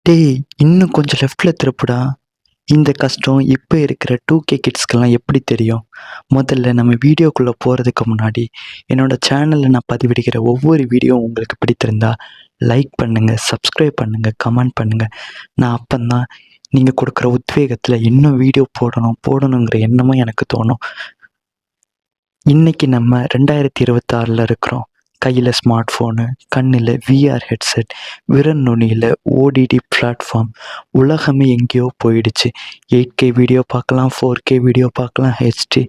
டேய், இன்னும் கொஞ்சம் லெஃப்ட்ல திருப்புடா. இந்த கஷ்டம் இப்ப இருக்கிற 2K கிட்ஸ்க்கெல்லாம் எப்படி தெரியும்? முதல்ல நம்ம வீடியோக்குள்ள போறதுக்கு முன்னாடி, என்னோட சேனல்ல நான் பதிவிடுகிற ஒவ்வொரு வீடியோவும் உங்களுக்கு பிடித்திருந்தா, லைக் பண்ணுங்க, சப்ஸ்கிரைப் பண்ணுங்க, கமெண்ட் பண்ணுங்க. நான் அப்பந்தான் நீங்க குடுக்குற உத்வேகத்துல இன்னும் வீடியோ போடணுங்கிற எண்ணமும் எனக்கு தோணும். இன்னைக்கு நம்ம 2026ல இருக்கிறோம். கையில ஸ்மார்ட் ஃபோனு, கண்ணுல VR ஹெட்செட், விரல் நுனியில OTT பிளாட்ஃபார்ம். உலகமே எங்கேயோ போயிடுச்சு. 8K வீடியோ பார்க்கலாம், 4K வீடியோ பார்க்கலாம், HD,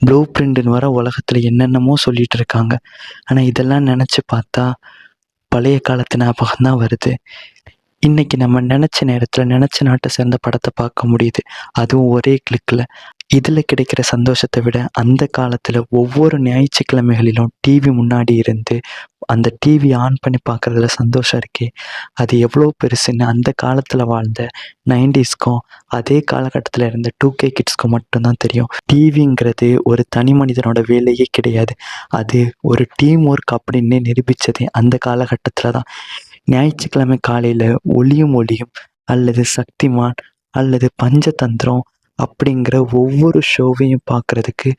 ப்ளூ பிரிண்ட்னு வர உலகத்துல என்னென்னமோ சொல்லிட்டு இருக்காங்க. ஆனா இதெல்லாம் நினைச்சு பார்த்தா பழைய காலத்து ஞாபகம் தான் வருது. இன்னைக்கு நம்ம நினைச்ச நேரத்துல நினைச்ச நாட்டை சேர்ந்த படத்தை பார்க்க முடியுது. அதுவும் ஒரே கிளிக்ல. இதுல கிடைக்கிற சந்தோஷத்தை விட அந்த காலத்துல ஒவ்வொரு ஞாயிற்றுக்கிழமைகளிலும் டிவி முன்னாடி இருந்து அந்த டிவி ஆன் பண்ணி பார்க்கறதுல சந்தோஷம் இருக்கே, அது எவ்வளோ பெருசுன்னு அந்த காலத்துல வாழ்ந்த 90ஸ்க்கும் அதே காலகட்டத்தில் இருந்த 2K கிட்ஸ்க்கும் மட்டும்தான் தெரியும். டிவிங்கிறது ஒரு தனி மனிதனோட வேலையே கிடையாது, அது ஒரு டீம் ஒர்க் அப்படின்னு நிரூபித்ததே அந்த காலகட்டத்தில் தான். ஞாயிற்றுக்கிழமை காலையில் ஒளியும் அல்லது சக்திமான் அல்லது பஞ்சதந்திரம் அப்படிங்கிற ஒவ்வொரு ஷோவையும் பார்க்குறதுக்கு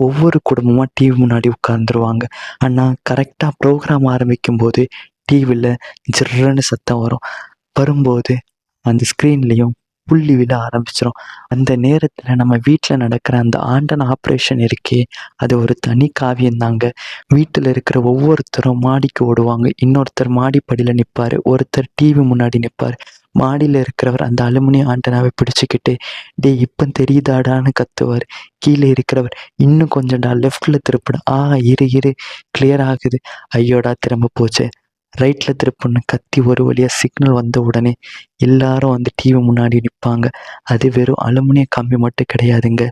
ஒவ்வொரு குடும்பமாக டிவி முன்னாடி உட்காந்துருவாங்க. ஆனால் கரெக்டாக ப்ரோக்ராம் ஆரம்பிக்கும் போது டிவியில் ஜிர்ன்னு சத்தம் வரும்போது அந்த ஸ்க்ரீன்லேயும் புள்ளி விழ ஆரம்பிச்சிடும். அந்த நேரத்தில் நம்ம வீட்டில் நடக்கிற அந்த ஆண்டன் ஆப்ரேஷன் இருக்கே, அது ஒரு தனி காவியம்தாங்க. வீட்டில் இருக்கிற ஒவ்வொருத்தரும் மாடிக்கு ஓடுவாங்க, இன்னொருத்தர் மாடிப்படியில் நிற்பார், ஒருத்தர் டிவி முன்னாடி நிற்பார். மாடியில் இருக்கிறவர் அந்த அலுமினிய ஆண்டனாவை பிடிச்சிக்கிட்டு டே இப்போ தெரியுதாடான்னு கத்துவார். கீழே இருக்கிறவர் இன்னும் கொஞ்சம்டா, லெஃப்டில் திருப்பிட, இரு கிளியர் ஆகுது, ஐயோடா திரும்ப போச்சு, ரைட்டில் திருப்புன்னு கத்தி ஒரு வழியாக சிக்னல் வந்த உடனே எல்லாரும் வந்து டிவி முன்னாடி நிற்பாங்க. அது வெறும் அலுமினிய கம்பி மட்டும் கிடையாதுங்க,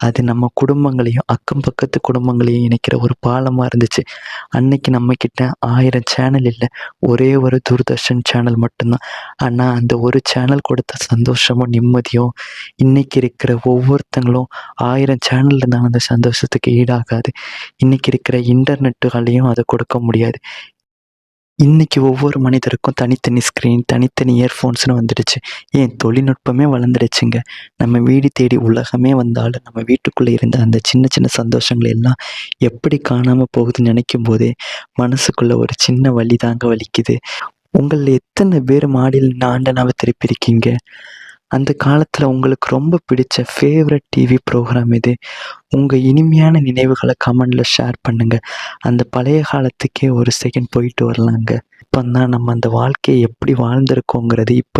அது நம்ம குடும்பங்களையும் அக்கம் பக்கத்து குடும்பங்களையும் இணைக்கிற ஒரு பாலமாக இருந்துச்சு. அன்னைக்கு நம்மக்கிட்ட 1000 சேனல் இல்லை, ஒரே ஒரு தூர்தர்ஷன் சேனல் மட்டும்தான். ஆனால் அந்த ஒரு சேனல் கொடுத்த சந்தோஷமும் நிம்மதியும் இன்னைக்கு இருக்கிற ஒவ்வொருத்தங்களும் 1000 சேனல் இருந்தாலும் அந்த சந்தோஷத்துக்கு ஈடாகாது. இன்னைக்கு இருக்கிற இன்டர்நெட்டுகளையும் அதை கொடுக்க முடியாது. இன்னைக்கு ஒவ்வொரு மனிதருக்கும் தனித்தனி ஸ்க்ரீன், தனித்தனி இயர்ஃபோன்ஸ்னு வந்துடுச்சு. ஏன் தொழில்நுட்பமே வளர்ந்துடுச்சுங்க. நம்ம வீடு தேடி உலகமே வந்தாலும் நம்ம வீட்டுக்குள்ளே இருந்த அந்த சின்ன சின்ன சந்தோஷங்கள் எல்லாம் எப்படி காணாமல் போகுதுன்னு நினைக்கும் போதே மனசுக்குள்ள ஒரு சின்ன வலி தாங்க வலிக்குது. உங்களில் எத்தனை பேர் மாடியில் நின்று ஆண்டனாவை திருப்பியிருக்கீங்க? அந்த காலத்தில் உங்களுக்கு ரொம்ப பிடிச்ச ஃபேவரட் டிவி ப்ரோக்ராம் எது? உங்கள் இனிமையான நினைவுகளை கமெண்டில் ஷேர் பண்ணுங்கள். அந்த பழைய காலத்துக்கே ஒரு செகண்ட் போயிட்டு வரலாங்க. இப்போ தான் நம்ம அந்த வாழ்க்கையை எப்படி வாழ்ந்திருக்கோங்கிறது இப்போ